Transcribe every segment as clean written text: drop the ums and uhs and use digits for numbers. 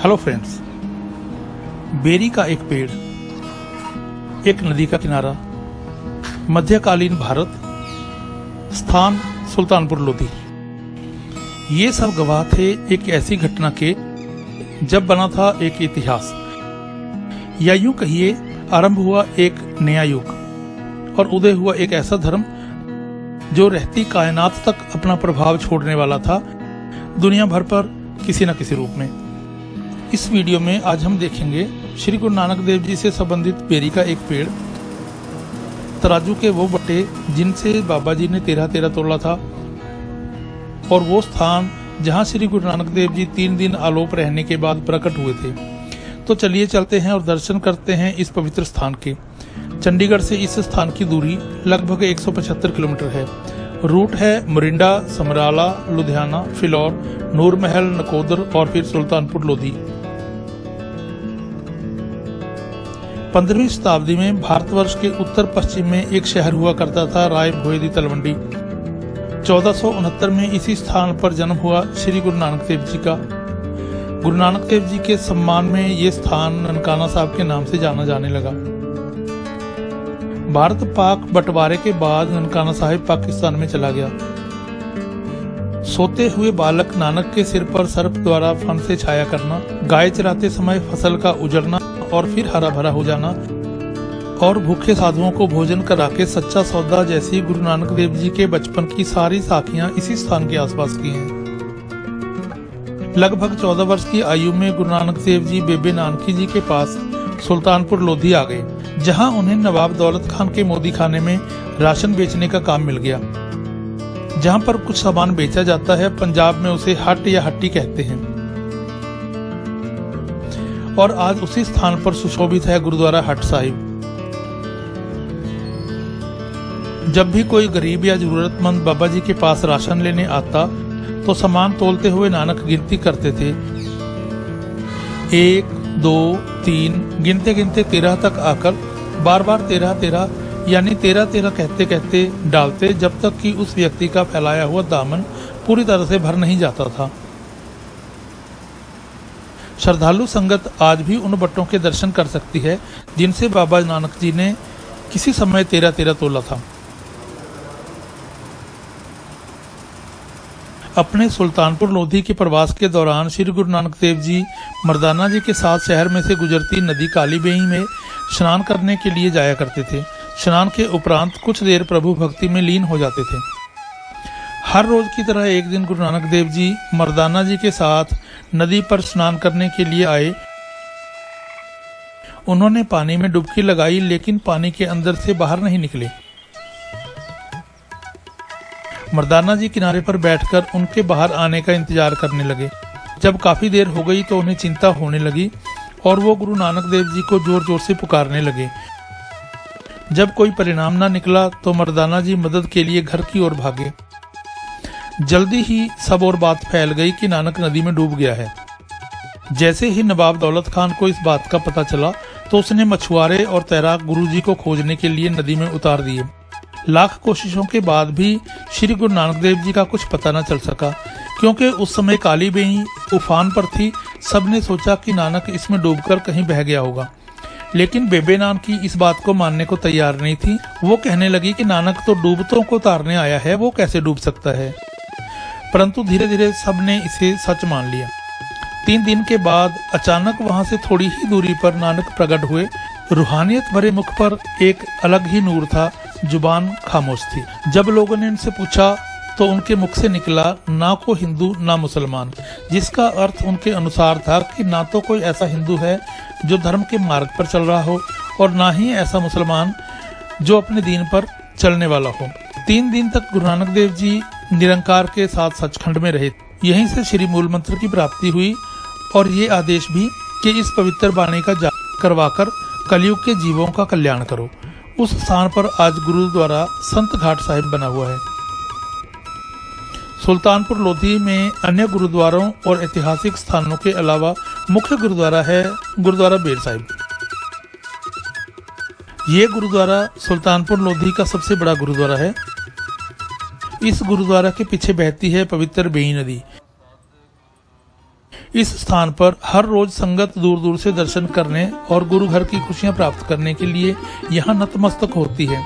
Hello friends, berry का एक पेड़, एक नदी का किनारा, मध्यकालीन भारत, स्थान सुल्तानपुर लोधी। ये सब गवाह थे एक ऐसी घटना के जब बना था एक इतिहास, या यूं कहिए आरंभ हुआ एक नया युग और उदय हुआ एक ऐसा धर्म जो रहती कायनात तक अपना प्रभाव छोड़ने वाला था, दुनिया भर पर किसी न किसी रूप में। इस वीडियो में आज हम देखेंगे श्री गुरु नानक देव जी से संबंधित बेरी का एक पेड़, तराजू के वो बट्टे जिनसे बाबा जी ने 13-13 तोला था, और वो स्थान जहां श्री गुरु नानक देव जी 3 दिन आलोप रहने के बाद प्रकट हुए थे। तो चलिए चलते हैं और दर्शन करते हैं इस पवित्र स्थान के। चंडीगढ़ से इस स्थान की दूरी लगभग 175 किलोमीटर है। रूट है मोरिंडा, समराला, लुधियाना, फिलौर, नूरमहल, नकोदर और फिर सुल्तानपुर लोधी। 15वीं शताब्दी में भारतवर्ष के उत्तर पश्चिम में एक शहर हुआ करता था, राय भोयदी तलवंडी। 1469 में इसी स्थान पर जन्म हुआ श्री गुरु नानक देव जी का। गुरु नानक देव जी के सम्मान में ये स्थान ननकाना साहब के नाम से जाना जाने लगा। भारत पाक बंटवारे के बाद ननकाना साहिब पाकिस्तान में चला गया। सोते हुए बालक नानक के सिर पर सर्प द्वारा फन से छाया करना, गाय चराते समय फसल का उजड़ना और फिर हरा भरा हो जाना, और भूखे साधुओं को भोजन करा के सच्चा सौदा जैसी गुरु नानक देव जी के बचपन की सारी साखियां इसी स्थान के आसपास की हैं। लगभग 14 वर्ष की आयु में गुरु नानक देव जी बेबे नानकी जी के पास सुल्तानपुर लोधी आ गए, जहां उन्हें नवाब दौलत खान के मोदी खाने में राशन बेचने का काम मिल गया। जहां पर कुछ सामान बेचा जाता है, पंजाब में उसे हट या हट्टी कहते हैं, और आज उसी स्थान पर सुशोभित है गुरुद्वारा हट साहिब। जब भी कोई गरीब या जरूरतमंद बाबा जी के पास राशन लेने आता तो सामान तोलते हुए नानक गिनती करते थे। 1, 2, 3 गिनते गिनते 13 तक आकर बार बार 13-13 यानी 13-13 कहते कहते डालते, जब तक कि उस व्यक्ति का फैलाया हुआ दामन पूरी तरह से भर नहीं जाता था। श्रद्धालु संगत आज भी उन बट्टों के दर्शन कर सकती है जिनसे बाबा नानक जी ने किसी समय 13-13 तोला था। अपने सुल्तानपुर लोधी के प्रवास के दौरान श्री गुरु नानक देव जी मर्दाना जी के साथ शहर में से गुजरती नदी काली बेई में स्नान करने के लिए जाया करते थे। स्नान के उपरांत कुछ देर प्रभु भक्ति में लीन हो जाते थे। हर रोज की तरह एक दिन गुरु नानक देव जी मर्दाना जी के साथ नदी पर स्नान करने के लिए आए। उन्होंने पानी में डुबकी लगाई, लेकिन पानी के अंदर से बाहर नहीं निकले। मर्दाना जी किनारे पर बैठकर उनके बाहर आने का इंतजार करने लगे। जब काफी देर हो गई तो उन्हें चिंता होने लगी और वो गुरु नानक देव जी को जोर जोर से पुकारने लगे। जब कोई परिणाम ना निकला तो मर्दाना जी मदद के लिए घर की ओर भागे। जल्दी ही सब और बात फैल गई कि नानक नदी में डूब गया है। जैसे ही नवाब दौलत खान को इस बात का पता चला तो उसने मछुआरे और तैराक गुरु जी को खोजने के लिए नदी में उतार दिए। लाख कोशिशों के बाद भी श्री गुरु नानक देव जी का कुछ पता न चल सका, क्योंकि उस समय काली बेई उफान पर थी। सबने सोचा कि नानक इसमें डूबकर कहीं बह गया होगा, लेकिन बेबे नानकी इस बात को मानने को तैयार नहीं थी। वो कहने लगी कि नानक तो डूबतों को तारने आया है, वो कैसे डूब सकता है। परंतु धीरे धीरे सबने इसे सच मान लिया। 3 दिन के बाद अचानक वहां से थोड़ी ही दूरी पर नानक प्रकट हुए। रूहानियत भरे मुख पर एक अलग ही नूर था, जुबान खामोश थी। जब लोगों ने इनसे पूछा तो उनके मुख से निकला, ना को हिंदू ना मुसलमान, जिसका अर्थ उनके अनुसार था कि ना तो कोई ऐसा हिंदू है जो धर्म के मार्ग पर चल रहा हो, और ना ही ऐसा मुसलमान जो अपने दीन पर चलने वाला हो। 3 दिन तक गुरु नानक देव जी निरंकार के साथ सचखंड में रहे। यहीं से श्री मूल मंत्र की प्राप्ति हुई और ये आदेश भी कि इस पवित्र बाणी का जाप करवाकर कलयुग के जीवों का कल्याण करो। उस स्थान पर आज गुरुद्वारा संत घाट साहिब बना हुआ है। सुल्तानपुर लोधी में अन्य गुरुद्वारों और ऐतिहासिक स्थानों के अलावा मुख्य गुरुद्वारा है गुरुद्वारा बेर साहिब। ये गुरुद्वारा सुल्तानपुर लोधी का सबसे बड़ा गुरुद्वारा है। इस गुरुद्वारा के पीछे बहती है पवित्र बेई नदी। इस स्थान पर हर रोज संगत दूर दूर से दर्शन करने और गुरु घर की खुशियां प्राप्त करने के लिए यहाँ नतमस्तक होती है।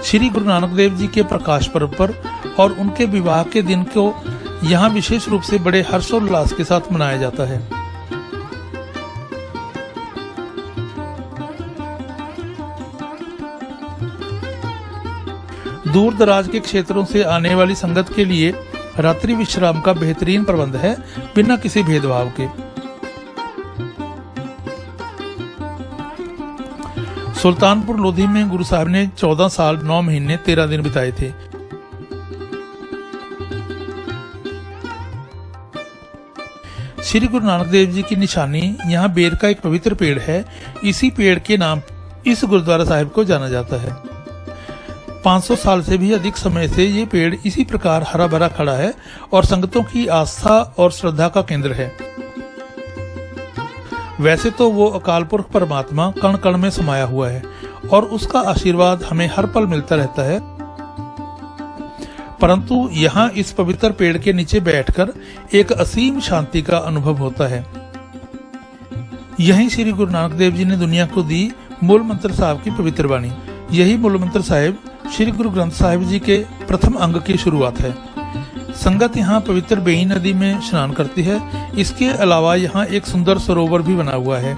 श्री गुरु नानक देव जी के प्रकाश पर्व पर और उनके विवाह के दिन को यहाँ विशेष रूप से बड़े हर्षोल्लास के साथ मनाया जाता है। दूर दराज के क्षेत्रों से आने वाली संगत के लिए रात्रि विश्राम का बेहतरीन प्रबंध है, बिना किसी भेदभाव के। सुल्तानपुर लोधी में गुरु साहब ने 14 साल 9 महीने 13 दिन बिताए थे। श्री गुरु नानक देव जी की निशानी यहाँ बेर का एक पवित्र पेड़ है। इसी पेड़ के नाम इस गुरुद्वारा साहिब को जाना जाता है। 500 साल से भी अधिक समय से ये पेड़ इसी प्रकार हरा भरा खड़ा है और संगतों की आस्था और श्रद्धा का केंद्र है। वैसे तो वो अकाल पुरख परमात्मा कण कण में समाया हुआ है और उसका आशीर्वाद हमें हर पल मिलता रहता है, परंतु यहाँ इस पवित्र पेड़ के नीचे बैठकर एक असीम शांति का अनुभव होता है। यही श्री गुरु नानक देव जी ने दुनिया को दी मूल मंत्र साहिब की पवित्र वाणी। यही मूल मंत्र साहिब श्री गुरु ग्रंथ साहिब जी के प्रथम अंग की शुरुआत है। संगत यहाँ पवित्र बेई नदी में स्नान करती है। इसके अलावा यहाँ एक सुंदर सरोवर भी बना हुआ है।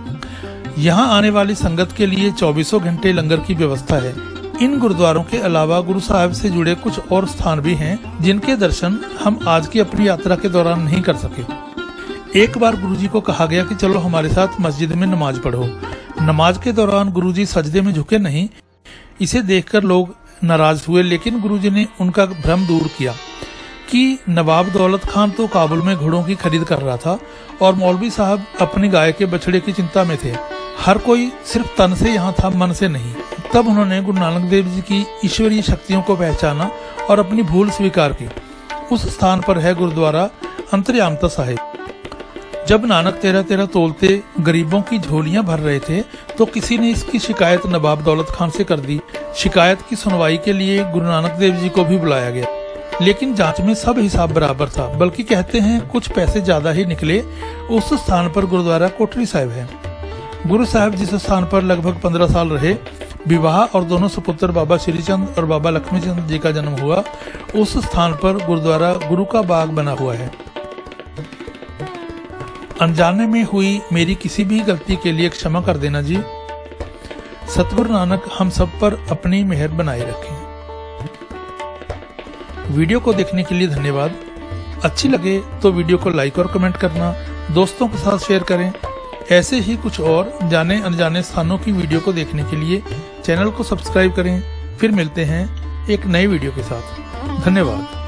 यहाँ आने वाली संगत के लिए 24 घंटे लंगर की व्यवस्था है। इन गुरुद्वारों के अलावा गुरु साहिब से जुड़े कुछ और स्थान भी हैं, जिनके दर्शन हम आज की अपनी यात्रा के दौरान नहीं कर सके। एक बार गुरुजी को कहा गया कि चलो हमारे साथ मस्जिद में नमाज पढ़ो। नमाज के दौरान गुरुजी सजदे में झुके नहीं। इसे देखकर लोग नाराज हुए, लेकिन गुरुजी ने उनका भ्रम दूर किया कि नवाब दौलत खान तो काबुल में घोड़ों की खरीद कर रहा था और मौलवी साहब अपनी गाय के बछड़े की चिंता में थे। हर कोई सिर्फ तन से यहाँ था, मन से नहीं। तब उन्होंने गुरु नानक देव जी की ईश्वरीय शक्तियों को पहचाना और अपनी भूल स्वीकार की। उस स्थान पर है गुरुद्वारा अंतर्यामता साहिब। जब नानक 13-13 तोलते गरीबों की झोलियां भर रहे थे तो किसी ने इसकी शिकायत नवाब दौलत खान से कर दी। शिकायत की सुनवाई के लिए गुरु नानक देव जी को भी बुलाया गया, लेकिन जांच में सब हिसाब बराबर था, बल्कि कहते हैं कुछ पैसे ज्यादा ही निकले। उस स्थान पर गुरुद्वारा कोटरी साहिब है। गुरु साहिब जिस स्थान पर लगभग 15 साल रहे, विवाह और दोनों सुपुत्र बाबा श्रीचंद और बाबा लक्ष्मीचंद जी का जन्म हुआ, उस स्थान पर गुरुद्वारा गुरु का बाग बना हुआ है। अनजाने में हुई मेरी किसी भी गलती के लिए क्षमा कर देना जी। सतगुरु नानक हम सब पर अपनी मेहर बनाए रखें। वीडियो को देखने के लिए धन्यवाद। अच्छी लगे तो वीडियो को लाइक और कमेंट करना, दोस्तों के साथ शेयर करें। ऐसे ही कुछ और जाने अनजाने स्थानों की वीडियो को देखने के लिए चैनल को सब्सक्राइब करें। फिर मिलते हैं एक नई वीडियो के साथ। धन्यवाद।